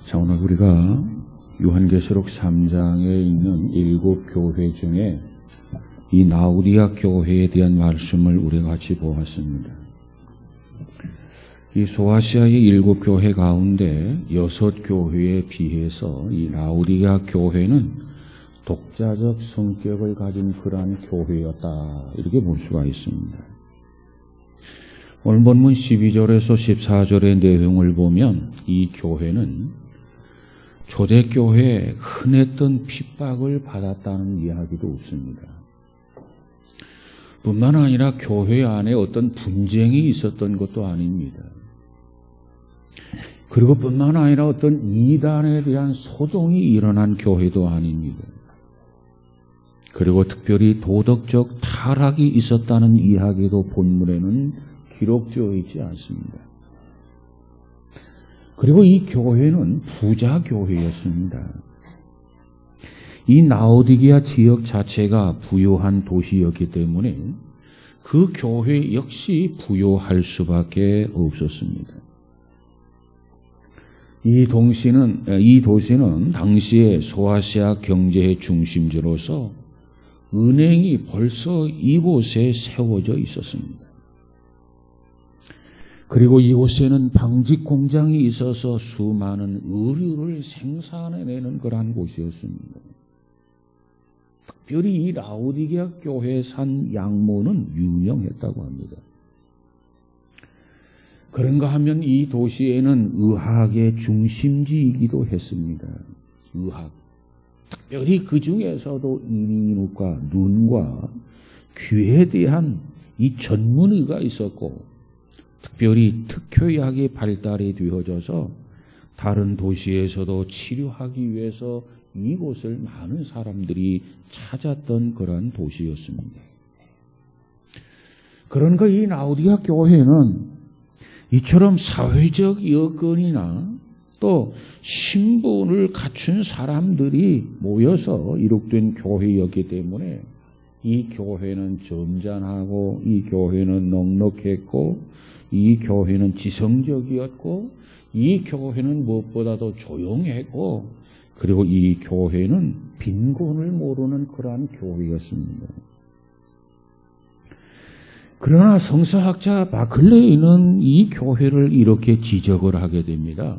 자, 오늘 우리가 요한계시록 3장에 있는 7교회 중에 이 라오디아 교회에 대한 말씀을 우리가 같이 보았습니다. 이 소아시아의 7교회 가운데 6교회에 비해서 이 라오디아 교회는 독자적 성격을 가진 그러한 교회였다, 이렇게 볼 수가 있습니다. 오늘 본문 12절에서 14절의 내용을 보면 이 교회는 초대교회에 흔했던 핍박을 받았다는 이야기도 없습니다. 뿐만 아니라 교회 안에 어떤 분쟁이 있었던 것도 아닙니다. 그리고 뿐만 아니라 어떤 이단에 대한 소동이 일어난 교회도 아닙니다. 그리고 특별히 도덕적 타락이 있었다는 이야기도 본문에는 기록되어 있지 않습니다. 그리고 이 교회는 부자 교회였습니다. 이 라오디게아 지역 자체가 부유한 도시였기 때문에 그 교회 역시 부유할 수밖에 없었습니다. 이 도시는 당시의 소아시아 경제의 중심지로서 은행이 벌써 이곳에 세워져 있었습니다. 그리고 이곳에는 방직 공장이 있어서 수많은 의류를 생산해내는 그러한 곳이었습니다. 특별히 이 라오디게아 교회에 산 양모는 유명했다고 합니다. 그런가 하면 이 도시에는 의학의 중심지이기도 했습니다. 의학. 특별히 그 중에서도 이민국과 눈과 귀에 대한 이 전문의가 있었고, 특별히 특효약이 발달이 되어져서 다른 도시에서도 치료하기 위해서 이곳을 많은 사람들이 찾았던 그런 도시였습니다. 그러니까 이 라오디게아 교회는 이처럼 사회적 여건이나 또 신분을 갖춘 사람들이 모여서 이룩된 교회였기 때문에 이 교회는 점잖하고, 이 교회는 넉넉했고, 이 교회는 지성적이었고, 이 교회는 무엇보다도 조용했고, 그리고 이 교회는 빈곤을 모르는 그러한 교회였습니다. 그러나 성서학자 바클레이는 이 교회를 이렇게 지적을 하게 됩니다.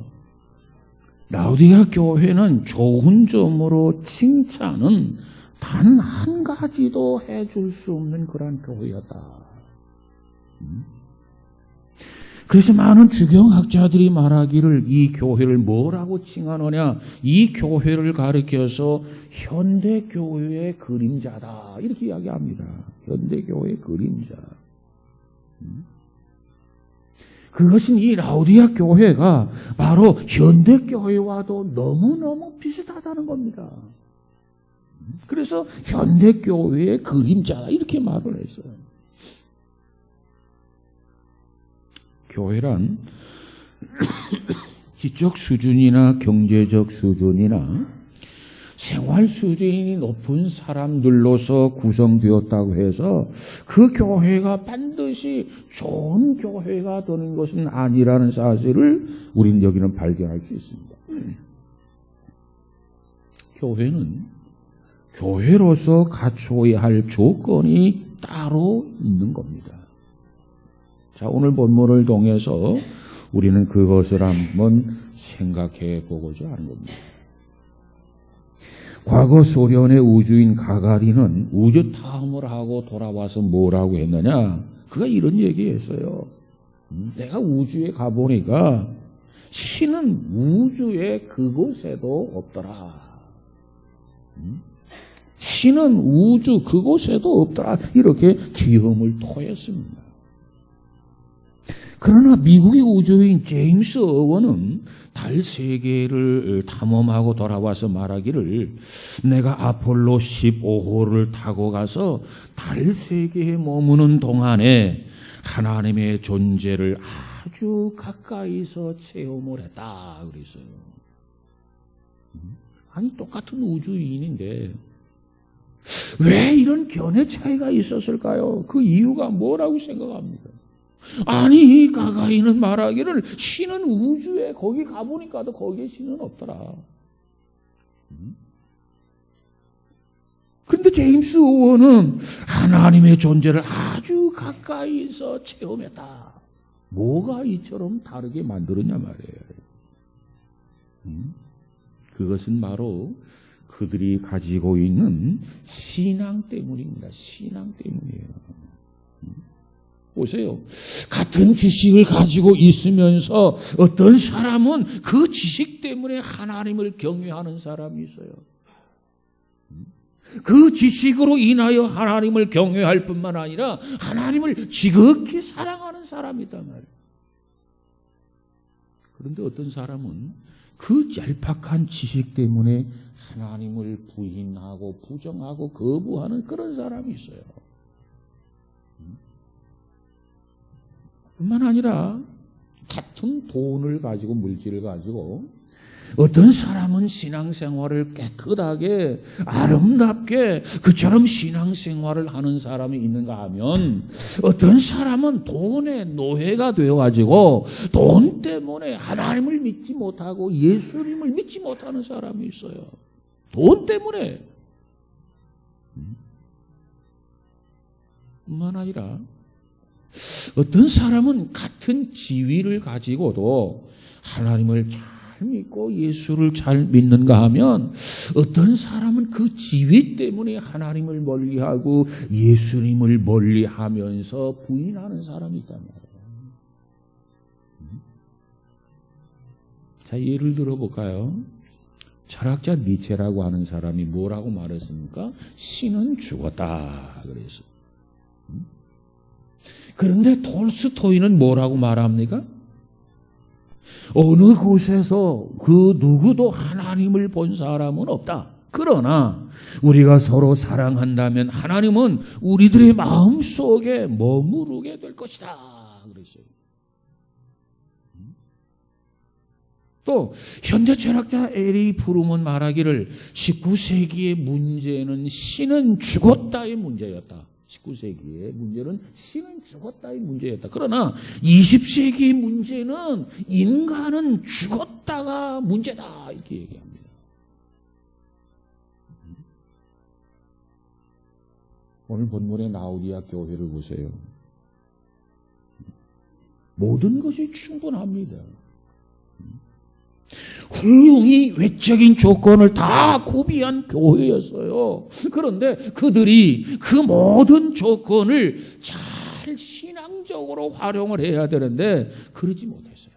라오디게아 교회는 좋은 점으로 칭찬은 단 한 가지도 해줄 수 없는 그러한 교회였다. 그래서 많은 주경학자들이 말하기를 이 교회를 뭐라고 칭하느냐, 이 교회를 가리켜서 현대교회의 그림자다, 이렇게 이야기합니다. 현대교회의 그림자. 그것은 이 라오디게아 교회가 바로 현대교회와도 너무너무 비슷하다는 겁니다. 그래서 현대교회의 그림자다, 이렇게 말을 했어요. 교회란 지적 수준이나 경제적 수준이나 생활 수준이 높은 사람들로서 구성되었다고 해서 그 교회가 반드시 좋은 교회가 되는 것은 아니라는 사실을 우리는 여기는 발견할 수 있습니다. 교회는 교회로서 갖추어야 할 조건이 따로 있는 겁니다. 자, 오늘 본문을 통해서 우리는 그것을 한번 생각해 보고자 하는 겁니다. 과거 소련의 우주인 가가린은 우주 탐험을 하고 돌아와서 뭐라고 했느냐? 그가 이런 얘기했어요. 내가 우주에 가보니까 신은 우주의 그곳에도 없더라. 신은 우주 그곳에도 없더라. 이렇게 기험을 토했습니다. 그러나 미국의 우주인 제임스 어원은 달 3개를 탐험하고 돌아와서 말하기를, 내가 아폴로 15호를 타고 가서 달 3개에 머무는 동안에 하나님의 존재를 아주 가까이서 체험을 했다 그랬어요. 아니, 똑같은 우주인인데 왜 이런 견해 차이가 있었을까요? 그 이유가 뭐라고 생각합니까? 아니 가가이는 말하기를 신은 우주에 거기 가보니까도 거기에 신은 없더라. 근데 제임스 오원은 하나님의 존재를 아주 가까이서 체험했다. 뭐가 이처럼 다르게 만들었냐 말이에요. 그것은 바로 그들이 가지고 있는 신앙 때문입니다. 신앙 때문이에요. 보세요. 같은 지식을 가지고 있으면서 어떤 사람은 그 지식 때문에 하나님을 경외하는 사람이 있어요. 그 지식으로 인하여 하나님을 경외할 뿐만 아니라 하나님을 지극히 사랑하는 사람이 있단 말이에요. 그런데 어떤 사람은 그 얄팍한 지식 때문에 하나님을 부인하고 부정하고 거부하는 그런 사람이 있어요. 뿐만 아니라 같은 돈을 가지고 물질을 가지고 어떤 사람은 신앙생활을 깨끗하게 아름답게 그처럼 신앙생활을 하는 사람이 있는가 하면 어떤 사람은 돈의 노예가 되어가지고 돈 때문에 하나님을 믿지 못하고 예수님을 믿지 못하는 사람이 있어요. 돈 때문에. 뿐만 아니라 어떤 사람은 같은 지위를 가지고도 하나님을 잘 믿고 예수를 잘 믿는가 하면 어떤 사람은 그 지위 때문에 하나님을 멀리하고 예수님을 멀리하면서 부인하는 사람이 있단 말이에요. 자, 예를 들어볼까요? 철학자 니체라고 하는 사람이 뭐라고 말했습니까? 신은 죽었다 그래서. 그런데 톨스토이는 뭐라고 말합니까? 어느 곳에서 그 누구도 하나님을 본 사람은 없다. 그러나 우리가 서로 사랑한다면 하나님은 우리들의 마음속에 머무르게 될 것이다. 그랬어요. 또 현대 철학자 에리 프룸은 말하기를 19세기의 문제는 신은 죽었다의 문제였다. 19세기의 문제는 신은 죽었다의 문제였다. 그러나 20세기의 문제는 인간은 죽었다가 문제다. 이렇게 얘기합니다. 오늘 본문의 라우디아 교회를 보세요. 모든 것이 충분합니다. 훌륭히 외적인 조건을 다 구비한 교회였어요. 그런데 그들이 그 모든 조건을 잘 신앙적으로 활용을 해야 되는데 그러지 못했어요.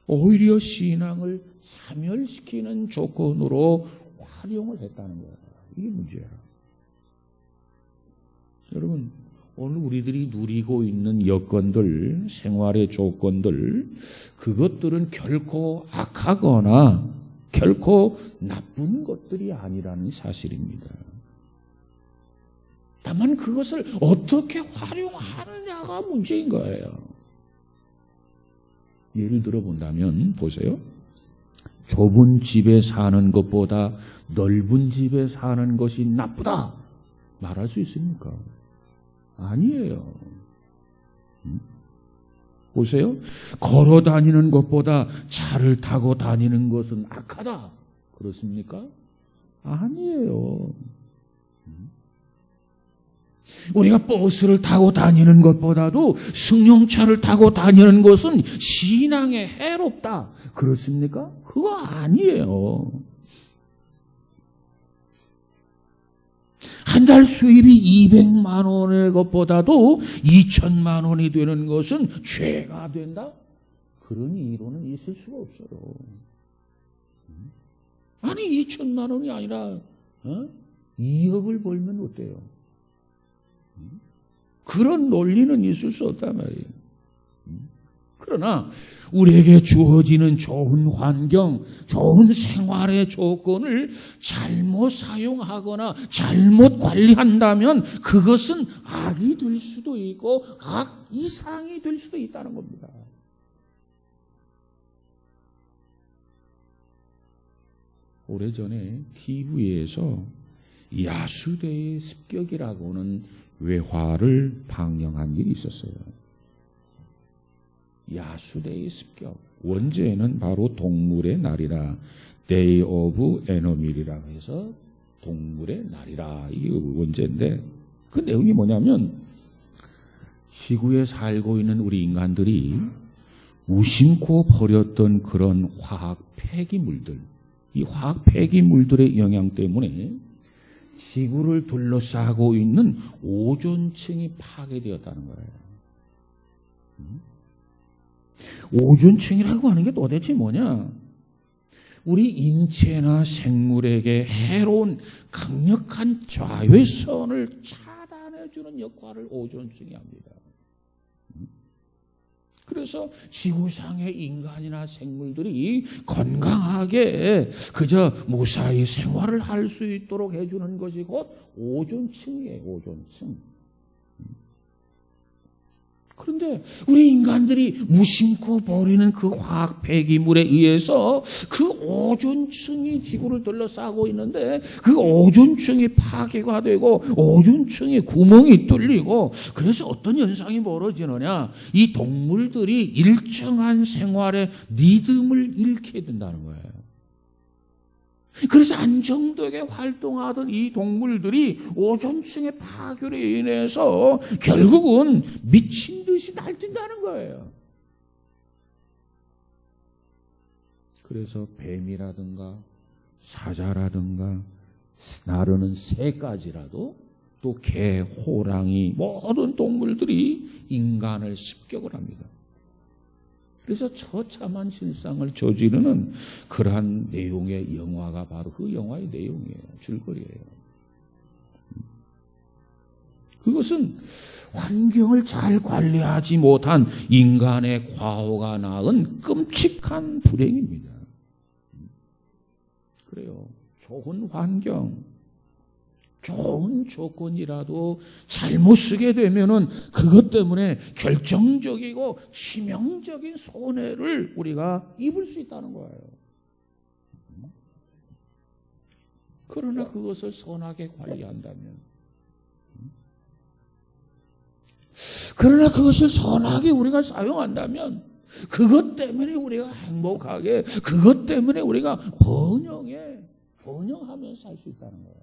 오히려 신앙을 사멸시키는 조건으로 활용을 했다는 거예요. 이게 문제예요. 여러분, 오늘 우리들이 누리고 있는 여건들, 생활의 조건들, 그것들은 결코 악하거나 결코 나쁜 것들이 아니라는 사실입니다. 다만 그것을 어떻게 활용하느냐가 문제인 거예요. 예를 들어 본다면 보세요. 좁은 집에 사는 것보다 넓은 집에 사는 것이 나쁘다 말할 수 있습니까? 아니에요. 보세요. 걸어 다니는 것보다 차를 타고 다니는 것은 악하다. 그렇습니까? 아니에요. 우리가 버스를 타고 다니는 것보다도 승용차를 타고 다니는 것은 신앙에 해롭다. 그렇습니까? 그거 아니에요. 한 달 수입이 200만 원의 것보다도 2천만 원이 되는 것은 죄가 된다? 그런 이론은 있을 수가 없어요. 아니 2천만 원이 아니라 2억을 벌면 어때요? 그런 논리는 있을 수 없단 말이에요. 그러나 우리에게 주어지는 좋은 환경, 좋은 생활의 조건을 잘못 사용하거나 잘못 관리한다면 그것은 악이 될 수도 있고 악 이상이 될 수도 있다는 겁니다. 오래전에 TV에서 야수대의 습격이라고는 외화를 방영한 일이 있었어요. 야수데이 습격. 원제는 바로 동물의 날이라, Day of Animal이라고 해서 동물의 날이라, 이게 원제인데, 그 내용이 뭐냐면 지구에 살고 있는 우리 인간들이 무심코 버렸던 그런 화학 폐기물들, 이 화학 폐기물들의 영향 때문에 지구를 둘러싸고 있는 오존층이 파괴되었다는 거예요. 오존층이라고 하는 게 도대체 뭐냐? 우리 인체나 생물에게 해로운 강력한 자외선을 차단해주는 역할을 오존층이 합니다. 그래서 지구상의 인간이나 생물들이 건강하게 그저 무사히 생활을 할 수 있도록 해주는 것이 곧 오존층이에요. 오존층. 그런데 우리 인간들이 무심코 버리는 그 화학 폐기물에 의해서 그 오존층이 지구를 둘러싸고 있는데, 그 오존층이 파괴가 되고 오존층에 구멍이 뚫리고, 그래서 어떤 현상이 벌어지느냐, 이 동물들이 일정한 생활의 리듬을 잃게 된다는 거예요. 그래서 안정되게 활동하던 이 동물들이 오존층의 파괴로 인해서 결국은 미친 듯이 날뛴다는 거예요. 그래서 뱀이라든가 사자라든가 나르는 새까지라도, 또 개, 호랑이, 모든 동물들이 인간을 습격을 합니다. 그래서 처참한 실상을 저지르는 그러한 내용의 영화가 바로 그 영화의 내용이에요. 줄거리예요. 그것은 환경을 잘 관리하지 못한 인간의 과오가 낳은 끔찍한 불행입니다. 그래요. 좋은 환경, 좋은 조건이라도 잘못 쓰게 되면은 그것 때문에 결정적이고 치명적인 손해를 우리가 입을 수 있다는 거예요. 그러나 그것을 선하게 관리한다면, 그러나 그것을 선하게 우리가 사용한다면, 그것 때문에 우리가 행복하게, 그것 때문에 우리가 번영하면서 살 수 있다는 거예요.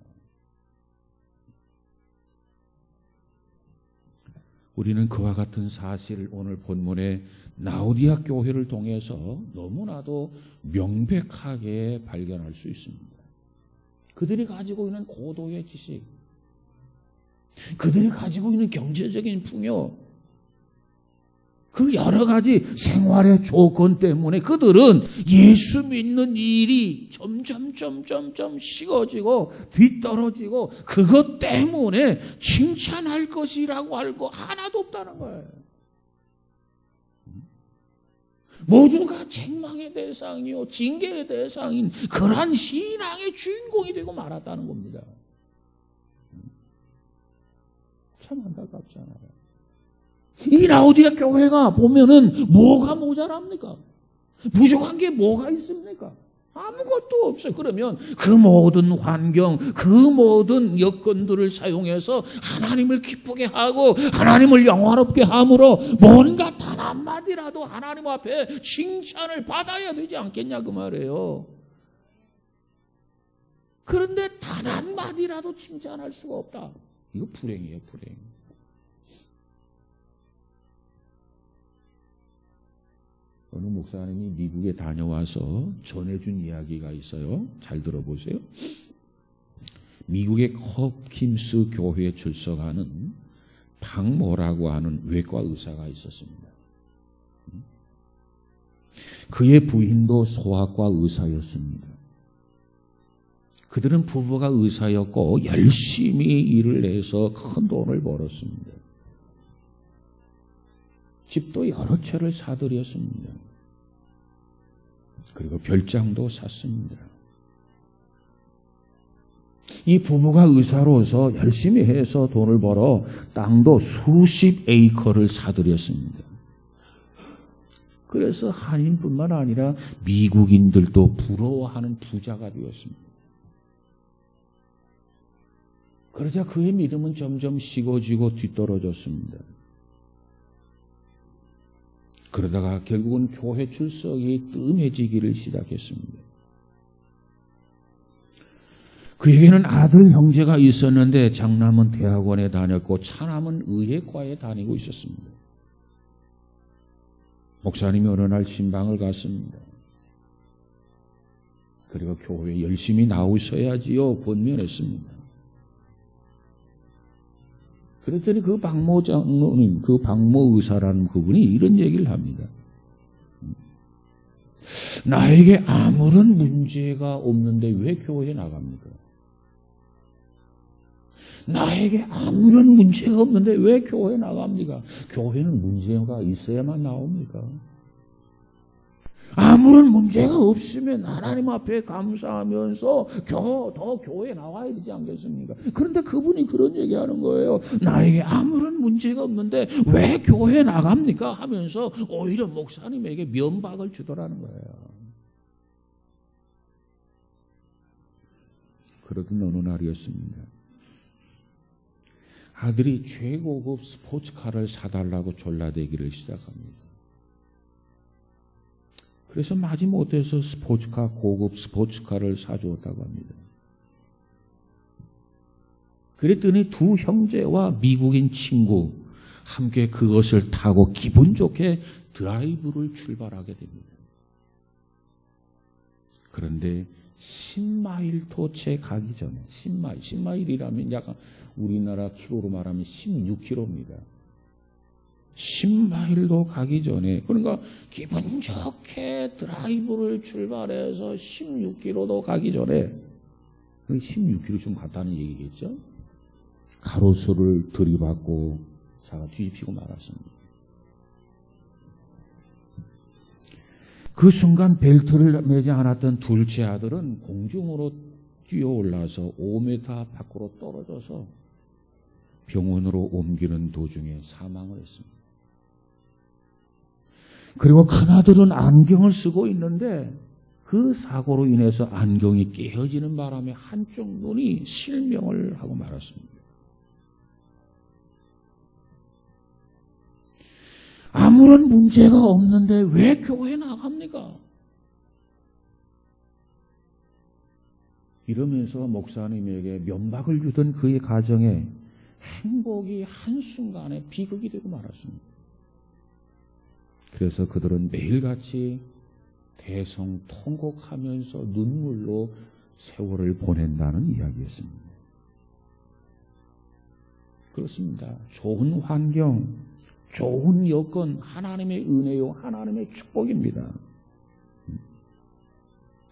우리는 그와 같은 사실을 오늘 본문의 라오디아 교회를 통해서 너무나도 명백하게 발견할 수 있습니다. 그들이 가지고 있는 고도의 지식, 그들이 가지고 있는 경제적인 풍요, 그 여러 가지 생활의 조건 때문에 그들은 예수 믿는 일이 점점 식어지고 뒤떨어지고, 그것 때문에 칭찬할 것이라고 할 거 하나도 없다는 거예요. 모두가 책망의 대상이요 징계의 대상인 그러한 신앙의 주인공이 되고 말았다는 겁니다. 참 안타깝지 않아요? 이 라오디아 교회가 보면은 뭐가 모자랍니까? 부족한 게 뭐가 있습니까? 아무것도 없어요. 그러면 그 모든 환경, 그 모든 여건들을 사용해서 하나님을 기쁘게 하고 하나님을 영화롭게 함으로 뭔가 단 한마디라도 하나님 앞에 칭찬을 받아야 되지 않겠냐 그 말이에요. 그런데 단 한마디라도 칭찬할 수가 없다. 이거 불행이에요, 불행. 어느 목사님이 미국에 다녀와서 전해준 이야기가 있어요. 잘 들어보세요. 미국의 홉킨스 교회에 출석하는 박모라고 하는 외과 의사가 있었습니다. 그의 부인도 소아과 의사였습니다. 그들은 부부가 의사였고 열심히 일을 해서 큰 돈을 벌었습니다. 집도 여러 채를 사들였습니다. 그리고 별장도 샀습니다. 이 부부가 의사로서 열심히 해서 돈을 벌어 땅도 수십 에이커를 사들였습니다. 그래서 한인뿐만 아니라 미국인들도 부러워하는 부자가 되었습니다. 그러자 그의 믿음은 점점 식어지고 뒤떨어졌습니다. 그러다가 결국은 교회 출석이 뜸해지기를 시작했습니다. 그에게는 아들 형제가 있었는데 장남은 대학원에 다녔고 차남은 의예과에 다니고 있었습니다. 목사님이 어느 날 신방을 갔습니다. 그리고 교회에 열심히 나오셔야지요 권면했습니다. 그랬더니 그 박모 장로님, 그 박모 의사라는 그분이 이런 얘기를 합니다. 나에게 아무런 문제가 없는데 왜 교회에 나갑니까? 나에게 아무런 문제가 없는데 왜 교회에 나갑니까? 교회는 문제가 있어야만 나옵니까? 아무런 문제가 없으면 하나님 앞에 감사하면서 더 교회에 나와야 되지 않겠습니까? 그런데 그분이 그런 얘기하는 거예요. 나에게 아무런 문제가 없는데 왜 교회에 나갑니까? 하면서 오히려 목사님에게 면박을 주더라는 거예요. 그러던 어느 날이었습니다. 아들이 최고급 스포츠카를 사달라고 졸라대기를 시작합니다. 그래서 마지못해서 고급 스포츠카를 사주었다고 합니다. 그랬더니 두 형제와 미국인 친구 함께 그것을 타고 기분 좋게 드라이브를 출발하게 됩니다. 그런데 10마일도 채 가기 전에 10마일이라면 약간 우리나라 키로로 말하면 16km입니다. 10마일도 가기 전에, 그러니까 기분 좋게 드라이브를 출발해서 16km도 가기 전에, 16km 좀 갔다는 얘기겠죠? 가로수를 들이받고 차가 뒤집히고 말았습니다. 그 순간 벨트를 매지 않았던 둘째 아들은 공중으로 뛰어올라서 5m 밖으로 떨어져서 병원으로 옮기는 도중에 사망을 했습니다. 그리고 큰아들은 안경을 쓰고 있는데 그 사고로 인해서 안경이 깨어지는 바람에 한쪽 눈이 실명을 하고 말았습니다. 아무런 문제가 없는데 왜 교회에 나갑니까? 이러면서 목사님에게 면박을 주던 그의 가정에 행복이 한순간에 비극이 되고 말았습니다. 그래서 그들은 매일같이 대성통곡하면서 눈물로 세월을 보낸다는 이야기였습니다. 그렇습니다. 좋은 환경, 좋은 여건, 하나님의 은혜요, 하나님의 축복입니다.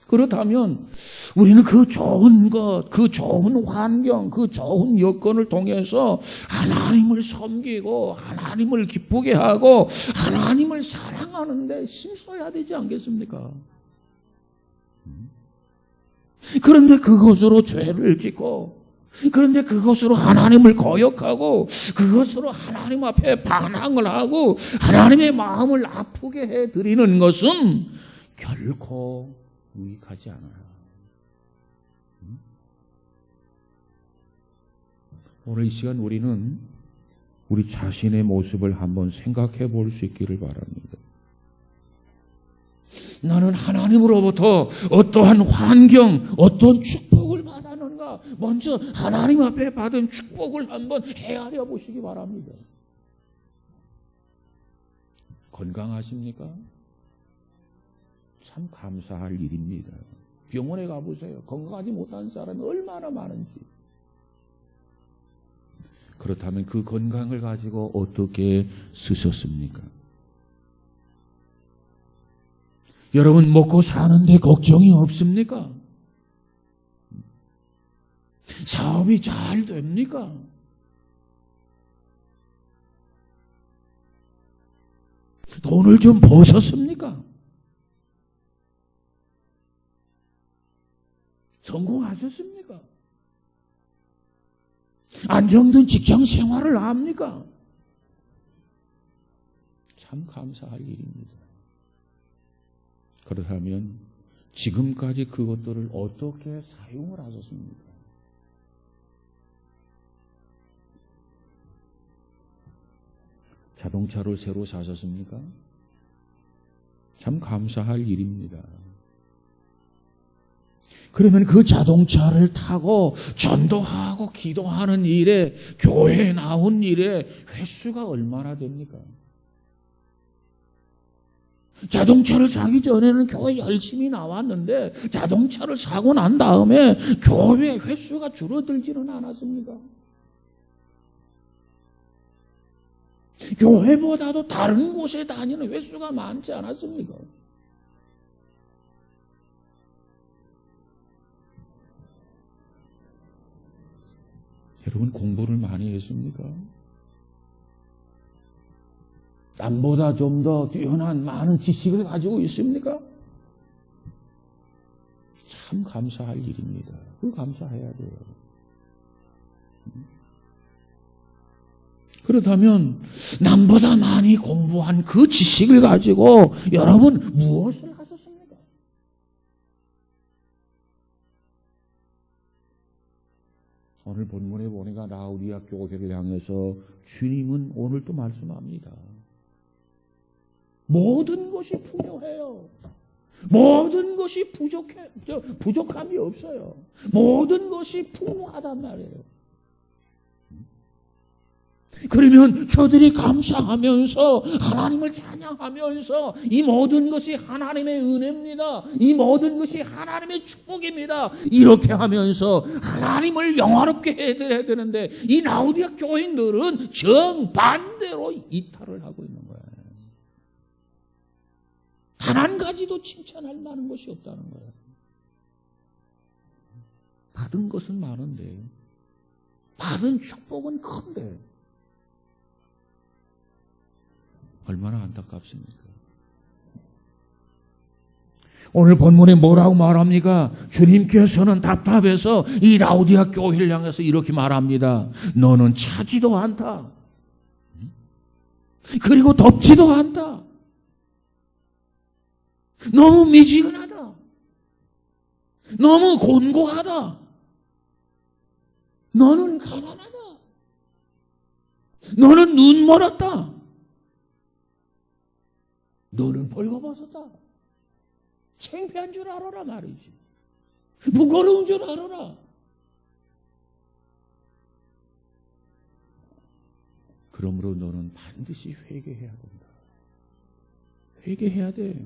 그렇다면 우리는 그 좋은 것, 그 좋은 환경, 그 좋은 여건을 통해서 하나님을 섬기고 하나님을 기쁘게 하고 하나님을 사랑하는 데 힘써야 되지 않겠습니까? 그런데 그것으로 죄를 짓고, 그런데 그것으로 하나님을 거역하고, 그것으로 하나님 앞에 반항을 하고 하나님의 마음을 아프게 해드리는 것은 결코 유익하지 않아요. 오늘 이 시간 우리는 우리 자신의 모습을 한번 생각해 볼 수 있기를 바랍니다. 나는 하나님으로부터 어떠한 환경, 어떤 축복을 받았는가? 먼저 하나님 앞에 받은 축복을 한번 헤아려 보시기 바랍니다. 건강하십니까? 참 감사할 일입니다. 병원에 가보세요. 건강하지 못한 사람이 얼마나 많은지. 그렇다면 그 건강을 가지고 어떻게 쓰셨습니까? 여러분 먹고 사는데 걱정이 없습니까? 사업이 잘 됩니까? 돈을 좀 버셨습니까? 성공하셨습니까? 안정된 직장 생활을 합니까? 참 감사할 일입니다. 그렇다면 지금까지 그것들을 어떻게 사용을 하셨습니까? 자동차를 새로 사셨습니까? 참 감사할 일입니다. 그러면 그 자동차를 타고 전도하고 기도하는 일에, 교회에 나온 일에 횟수가 얼마나 됩니까? 자동차를 사기 전에는 교회 열심히 나왔는데 자동차를 사고 난 다음에 교회 횟수가 줄어들지는 않았습니까? 교회보다도 다른 곳에 다니는 횟수가 많지 않았습니까? 여러분 공부를 많이 했습니까? 남보다 좀 더 뛰어난 많은 지식을 가지고 있습니까? 참 감사할 일입니다. 그거 감사해야 돼요. 그렇다면 남보다 많이 공부한 그 지식을 가지고 여러분 무엇을 하셨습니까? 오늘 본문에 보니까 라우디아 교회를 향해서 주님은 오늘도 말씀합니다. 모든 것이 풍요해요. 모든 것이 부족함이 없어요. 모든 것이 풍부하단 말이에요. 그러면 저들이 감사하면서 하나님을 찬양하면서 이 모든 것이 하나님의 은혜입니다. 이 모든 것이 하나님의 축복입니다. 이렇게 하면서 하나님을 영화롭게 해드려야 되는데 이 라우디아 교인들은 정반대로 이탈을 하고 있는 거예요. 단 한 가지도 칭찬할 만한 것이 없다는 거예요. 받은 것은 많은데, 받은 축복은 큰데, 얼마나 안타깝습니까? 오늘 본문에 뭐라고 말합니까? 주님께서는 답답해서 이 라우디아 교회를 향해서 이렇게 말합니다. 너는 차지도 않다. 그리고 덥지도 않다. 너무 미지근하다. 너무 곤고하다. 너는 가난하다. 너는 눈 멀었다. 너는 벌거벗었다. 창피한 줄 알아라 말이지. 부끄러운 줄 알아라. 그러므로 너는 반드시 회개해야 된다. 회개해야 돼.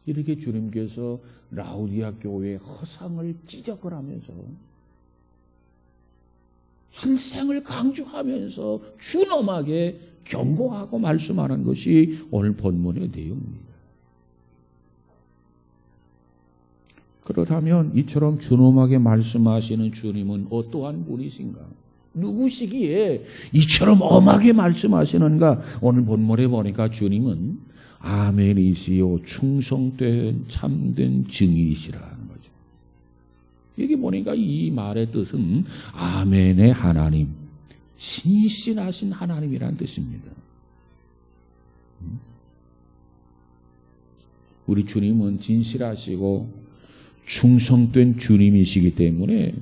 이렇게 주님께서 라우디아 교회의 허상을 지적을 하면서 실생을 강조하면서 준엄하게 경고하고 말씀하는 것이 오늘 본문의 내용입니다. 그렇다면 이처럼 준엄하게 말씀하시는 주님은 어떠한 분이신가? 누구시기에 이처럼 엄하게 말씀하시는가? 오늘 본문에 보니까 주님은 아멘이시요 충성된 참된 증이시라는 거죠. 여기 보니까 이 말의 뜻은 아멘의 하나님, 신실하신 하나님이라는 뜻입니다. 우리 주님은 진실하시고 충성된 주님이시기 때문에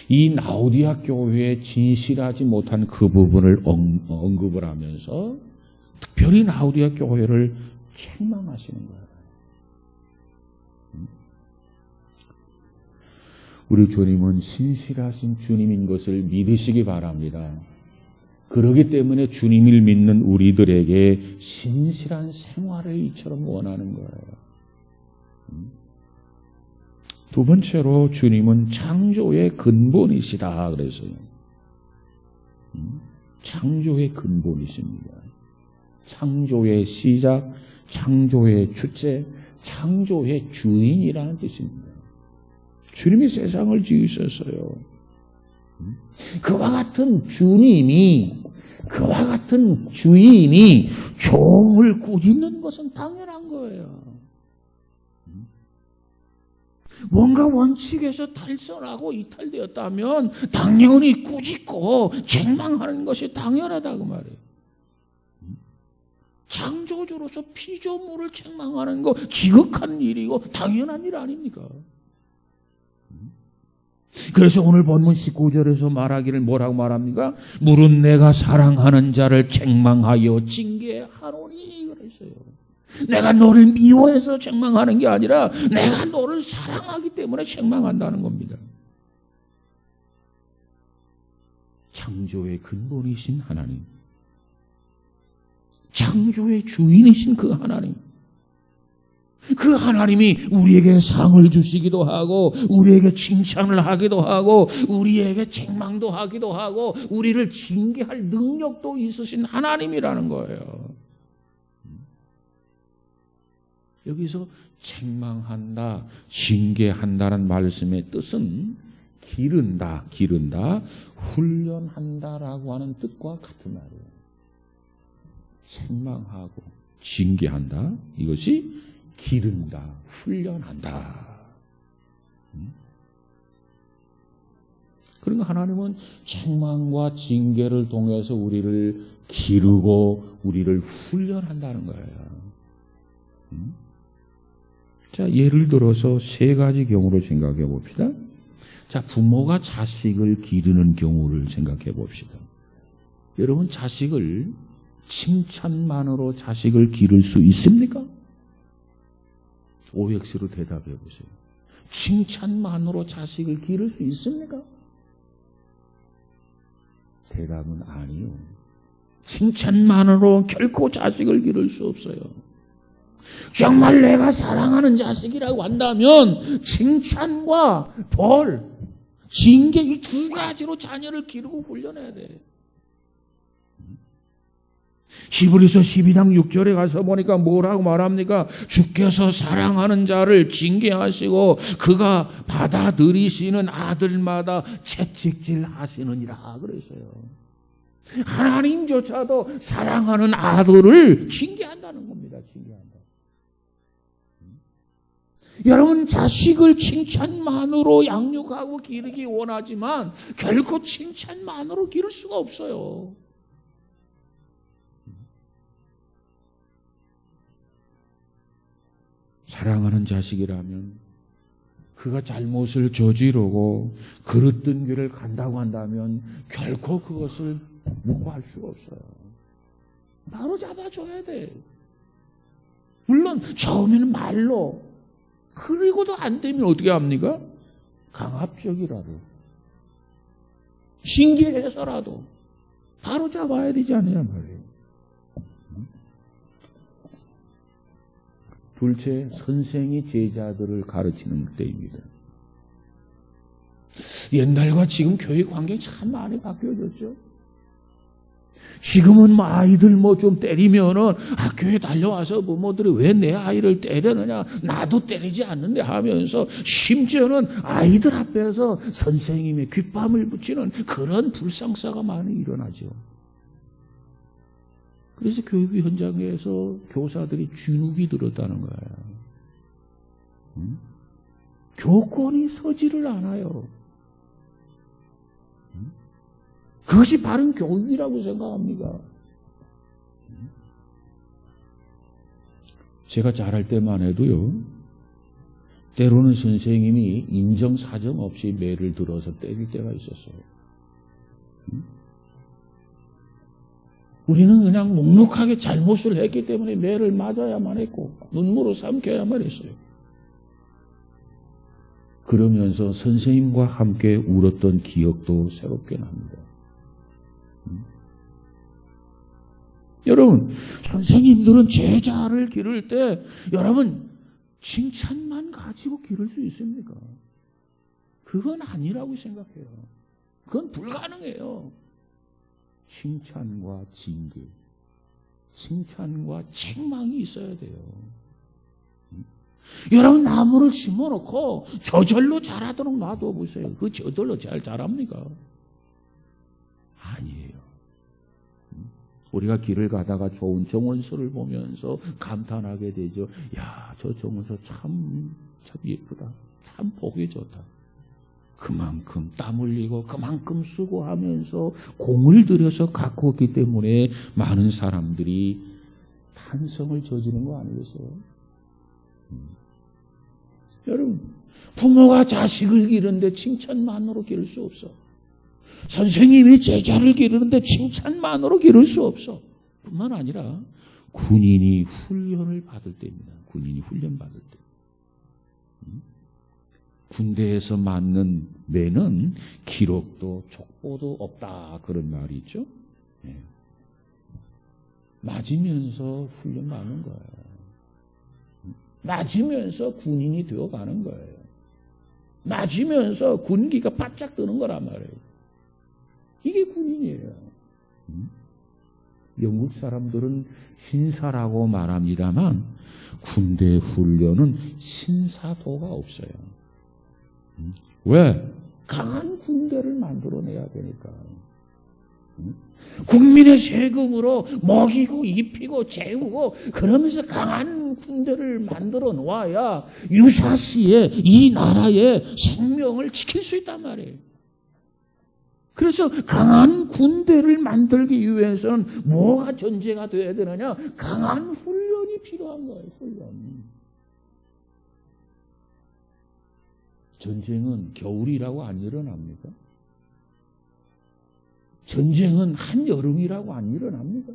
이 라우디아 교회에 진실하지 못한 그 부분을 언급을 하면서 특별히 라우디아 교회를 책망하시는 거예요. 우리 주님은 신실하신 주님인 것을 믿으시기 바랍니다. 그렇기 때문에 주님을 믿는 우리들에게 신실한 생활을 이처럼 원하는 거예요. 두 번째로 주님은 창조의 근본이시다 그래서요. 창조의 근본이십니다. 창조의 시작, 창조의 주체, 창조의 주인이라는 뜻입니다. 주님이 세상을 지으셨어요. 그와 같은 주님이, 그와 같은 주인이 종을 꾸짖는 것은 당연한 거예요. 뭔가 원칙에서 탈선하고 이탈되었다면 당연히 꾸짖고 책망하는 것이 당연하다고 말해요. 창조주로서 피조물을 책망하는 거 지극한 일이고 당연한 일 아닙니까? 그래서 오늘 본문 19절에서 말하기를 뭐라고 말합니까? 물은 내가 사랑하는 자를 책망하여 징계하노니 그랬어요. 내가 너를 미워해서 책망하는 게 아니라 내가 너를 사랑하기 때문에 책망한다는 겁니다. 창조의 근본이신 하나님, 창조의 주인이신 그 하나님, 그 하나님이 우리에게 상을 주시기도 하고 우리에게 칭찬을 하기도 하고 우리에게 책망도 하기도 하고 우리를 징계할 능력도 있으신 하나님이라는 거예요. 여기서 책망한다, 징계한다는 말씀의 뜻은 기른다, 훈련한다라고 하는 뜻과 같은 말이에요. 책망하고 징계한다, 이것이 기른다, 훈련한다. 그러니까 하나님은 책망과 징계를 통해서 우리를 기르고 우리를 훈련한다는 거예요. 자, 예를 들어서 세 가지 경우를 생각해 봅시다. 자, 부모가 자식을 기르는 경우를 생각해 봅시다. 여러분, 자식을 칭찬만으로 자식을 기를 수 있습니까? OX로 대답해 보세요. 칭찬만으로 자식을 기를 수 있습니까? 대답은 아니요. 칭찬만으로 결코 자식을 기를 수 없어요. 정말 내가 사랑하는 자식이라고 한다면 칭찬과 벌, 징계 이 두 가지로 자녀를 기르고 훈련해야 돼. 히브리서 12장 6절에 가서 보니까 뭐라고 말합니까? 주께서 사랑하는 자를 징계하시고 그가 받아들이시는 아들마다 채찍질 하시느니라 그랬어요. 하나님조차도 사랑하는 아들을 징계한다는 겁니다. 징계한다. 여러분, 자식을 칭찬만으로 양육하고 기르기 원하지만 결코 칭찬만으로 기를 수가 없어요. 사랑하는 자식이라면 그가 잘못을 저지르고 그릇된 길을 간다고 한다면 결코 그것을 묵과할 수가 없어요. 바로 잡아줘야 돼. 물론 처음에는 말로, 그리고도 안 되면 어떻게 합니까? 강압적이라도, 징계해서라도 바로 잡아야 되지 않느냐 말이에요. 둘째, 선생이 제자들을 가르치는 때입니다. 옛날과 지금 교육 환경이 참 많이 바뀌어졌죠. 지금은 아이들 좀 때리면은 학교에 달려와서 부모들이 왜 내 아이를 때리느냐, 나도 때리지 않는데 하면서 심지어는 아이들 앞에서 선생님의 귓밤을 붙이는 그런 불상사가 많이 일어나죠. 그래서 교육 현장에서 교사들이 주눅이 들었다는 거예요. 교권이 서지를 않아요. 그것이 바른 교육이라고 생각합니다. 제가 자랄 때만 해도요, 때로는 선생님이 인정사정 없이 매를 들어서 때릴 때가 있었어요. 우리는 그냥 묵묵하게 잘못을 했기 때문에 매를 맞아야만 했고 눈물을 삼켜야만 했어요. 그러면서 선생님과 함께 울었던 기억도 새롭게 납니다. 여러분, 선생님들은 제자를 기를 때 여러분 칭찬만 가지고 기를 수 있습니까? 그건 아니라고 생각해요. 그건 불가능해요. 칭찬과 징계, 칭찬과 책망이 있어야 돼요. 여러분, 나무를 심어놓고 저절로 자라도록 놔둬보세요. 그 저절로 잘 자랍니까? 아니에요. 우리가 길을 가다가 좋은 정원서를 보면서 감탄하게 되죠. 야, 저 정원서 참 예쁘다. 참 보기 좋다. 그만큼 땀 흘리고 그만큼 수고하면서 공을 들여서 갖고 있기 때문에 많은 사람들이 탄성을 저지른 거 아니겠어요? 여러분, 부모가 자식을 기르는데 칭찬만으로 기를 수 없어. 선생님이 제자를 기르는데 칭찬만으로 기를 수 없어. 뿐만 아니라 군인이 훈련을 받을 때입니다. 군인이 훈련 받을 때. 군대에서 맞는 매는 기록도 족보도 없다. 그런 말이 있죠. 네. 맞으면서 훈련 받는 거예요. 맞으면서 군인이 되어가는 거예요. 맞으면서 군기가 바짝 뜨는 거란 말이에요. 이게 군인이에요. 영국 사람들은 신사라고 말합니다만 군대 훈련은 신사도가 없어요. 왜? 강한 군대를 만들어내야 되니까. 국민의 세금으로 먹이고 입히고 재우고 그러면서 강한 군대를 만들어 놓아야 유사시에 이 나라의 생명을 지킬 수 있단 말이에요. 그래서 강한 군대를 만들기 위해서는 뭐가 전제가 되어야 되느냐? 강한 훈련이 필요한 거예요. 훈련. 전쟁은 겨울이라고 안 일어납니까? 전쟁은 한여름이라고 안 일어납니까?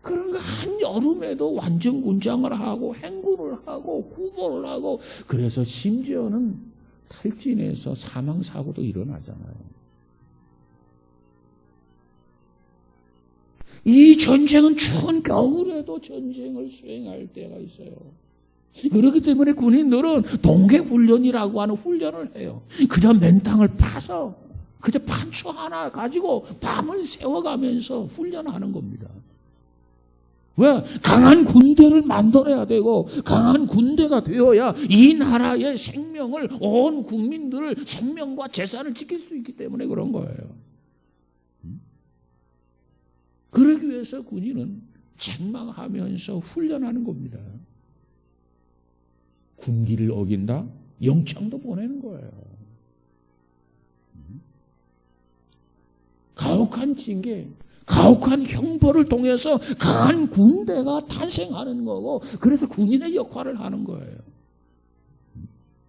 그런가 한여름에도 완전군장을 하고 행군을 하고 구보를 하고 그래서 심지어는 탈진해서 사망사고도 일어나잖아요. 이 전쟁은 추운 겨울에도 전쟁을 수행할 때가 있어요. 그렇기 때문에 군인들은 동계훈련이라고 하는 훈련을 해요. 그냥 맨땅을 파서 그저 판초 하나 가지고 밤을 새워가면서 훈련하는 겁니다. 왜? 강한 군대를 만들어야 되고 강한 군대가 되어야 이 나라의 생명을 온 국민들을 생명과 재산을 지킬 수 있기 때문에 그런 거예요. 그러기 위해서 군인은 책망하면서 훈련하는 겁니다. 군기를 어긴다? 영창도 보내는 거예요. 가혹한 징계, 가혹한 형벌을 통해서 강한 군대가 탄생하는 거고 그래서 군인의 역할을 하는 거예요.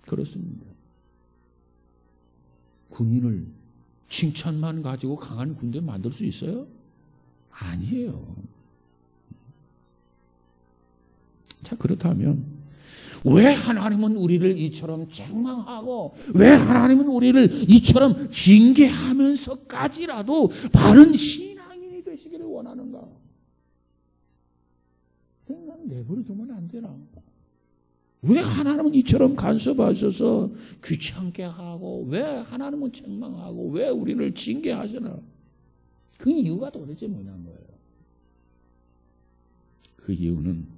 그렇습니다. 군인을 칭찬만 가지고 강한 군대 만들 수 있어요? 아니에요. 자, 그렇다면 왜 하나님은 우리를 이처럼 책망하고 왜 하나님은 우리를 이처럼 징계하면서까지라도 바른 신앙인이 되시기를 원하는가? 그냥 내버려두면 안 되나? 왜 하나님은 이처럼 간섭하셔서 귀찮게 하고 왜 하나님은 책망하고 왜 우리를 징계하시나? 그 이유가 도대체 뭐냐는 거예요. 그 이유는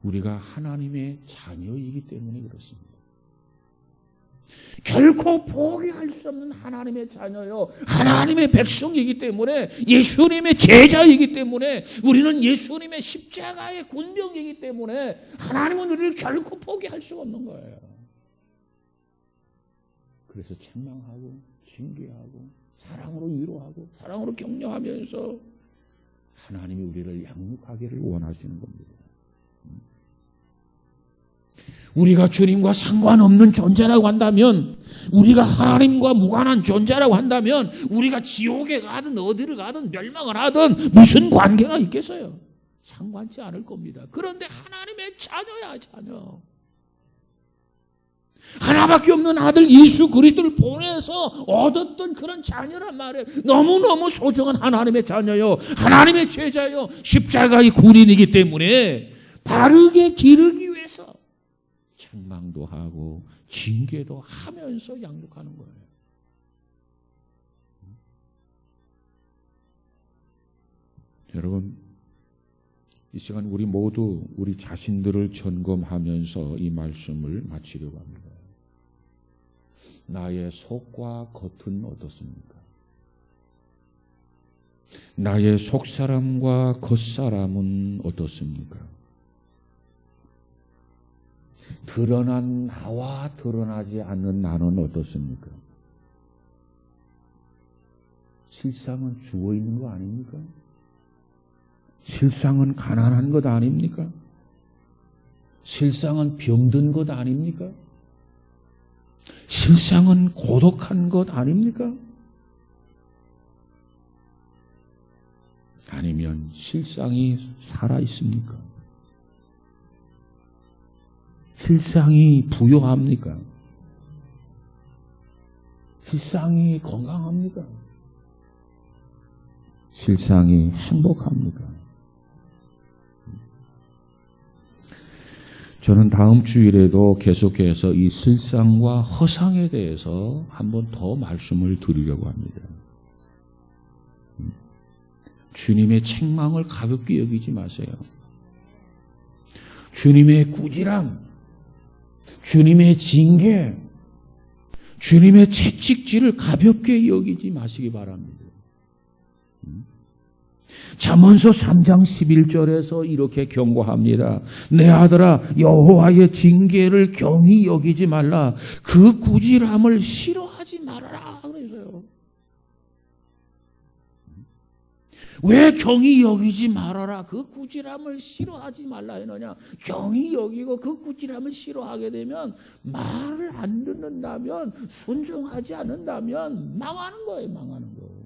우리가 하나님의 자녀이기 때문에 그렇습니다. 결코 포기할 수 없는 하나님의 자녀요. 하나님의 백성이기 때문에 예수님의 제자이기 때문에 우리는 예수님의 십자가의 군병이기 때문에 하나님은 우리를 결코 포기할 수가 없는 거예요. 그래서 책망하고 징계하고 사랑으로 위로하고 사랑으로 격려하면서 하나님이 우리를 양육하기를 원하시는 겁니다. 우리가 주님과 상관없는 존재라고 한다면 우리가 하나님과 무관한 존재라고 한다면 우리가 지옥에 가든 어디를 가든 멸망을 하든 무슨 관계가 있겠어요? 상관치 않을 겁니다. 그런데 하나님의 자녀야 자녀. 하나밖에 없는 아들 예수 그리스도를 보내서 얻었던 그런 자녀란 말이에요. 너무너무 소중한 하나님의 자녀요. 하나님의 제자요. 십자가의 군인이기 때문에 바르게 기르기 위해서 책망도 하고 징계도 하면서 양육하는 거예요. 여러분, 이 시간 우리 모두 우리 자신들을 점검하면서 이 말씀을 마치려고 합니다. 나의 속과 겉은 어떻습니까? 나의 속사람과 겉사람은 어떻습니까? 드러난 나와 드러나지 않는 나는 어떻습니까? 실상은 죽어 있는 거 아닙니까? 실상은 가난한 것 아닙니까? 실상은 병든 것 아닙니까? 실상은 고독한 것 아닙니까? 아니면 실상이 살아 있습니까? 실상이 부유합니까? 실상이 건강합니까? 실상이 행복합니까? 저는 다음 주일에도 계속해서 이 실상과 허상에 대해서 한번 더 말씀을 드리려고 합니다. 주님의 책망을 가볍게 여기지 마세요. 주님의 꾸지람, 주님의 징계, 주님의 채찍질을 가볍게 여기지 마시기 바랍니다. 잠언서 3장 11절에서 이렇게 경고합니다. 내 아들아, 여호와의 징계를 경히 여기지 말라. 그 꾸지람을 싫어하지 말아라. 그래서요. 왜 경히 여기지 말아라. 그 꾸지람을 싫어하지 말라 했느냐. 경히 여기고 그 꾸지람을 싫어하게 되면, 말을 안 듣는다면, 순종하지 않는다면 망하는 거예요. 망하는 거예요.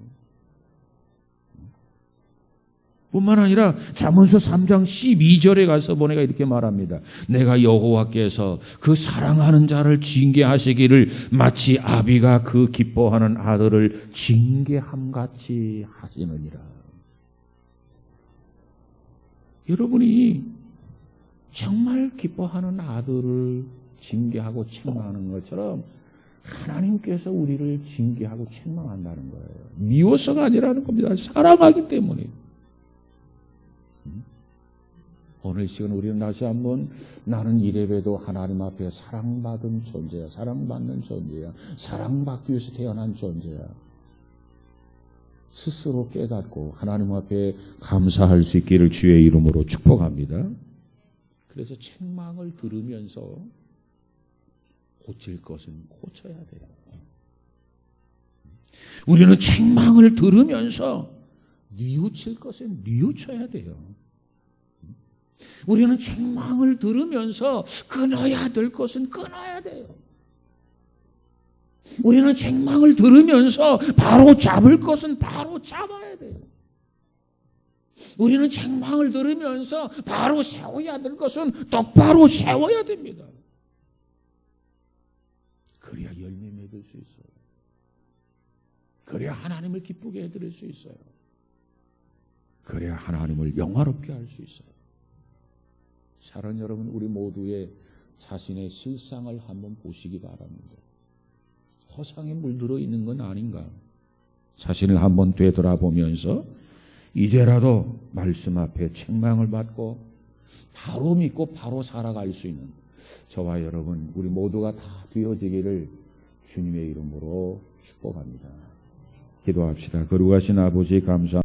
뿐만 아니라 잠언서 3장 12절에 가서 보니까 이렇게 말합니다. 내가 여호와께서 그 사랑하는 자를 징계하시기를 마치 아비가 그 기뻐하는 아들을 징계함같이 하시느니라. 여러분이 정말 기뻐하는 아들을 징계하고 책망하는 것처럼 하나님께서 우리를 징계하고 책망한다는 거예요. 미워서가 아니라는 겁니다. 사랑하기 때문에. 오늘 시간 우리는 다시 한번 나는 이래봬도 하나님 앞에 사랑받은 존재야. 사랑받는 존재야. 사랑받기 위해서 태어난 존재야. 스스로 깨닫고 하나님 앞에 감사할 수 있기를 주의 이름으로 축복합니다. 그래서 책망을 들으면서 고칠 것은 고쳐야 돼요. 우리는 책망을 들으면서 뉘우칠 것은 뉘우쳐야 돼요. 우리는 책망을 들으면서 끊어야 될 것은 끊어야 돼요. 우리는 책망을 들으면서 바로 잡을 것은 바로 잡아야 돼요. 우리는 책망을 들으면서 바로 세워야 될 것은 똑바로 세워야 됩니다. 그래야 열매 맺을 수 있어요. 그래야 하나님을 기쁘게 해드릴 수 있어요. 그래야 하나님을 영화롭게 할 수 있어요. 사랑하는 여러분, 우리 모두의 자신의 실상을 한번 보시기 바랍니다. 허상에 물들어 있는 건 아닌가? 자신을 한번 되돌아보면서 이제라도 말씀 앞에 책망을 받고 바로 믿고 바로 살아갈 수 있는 저와 여러분, 우리 모두가 다 되어지기를 주님의 이름으로 축복합니다. 기도합시다. 거룩하신 아버지 감사합니다.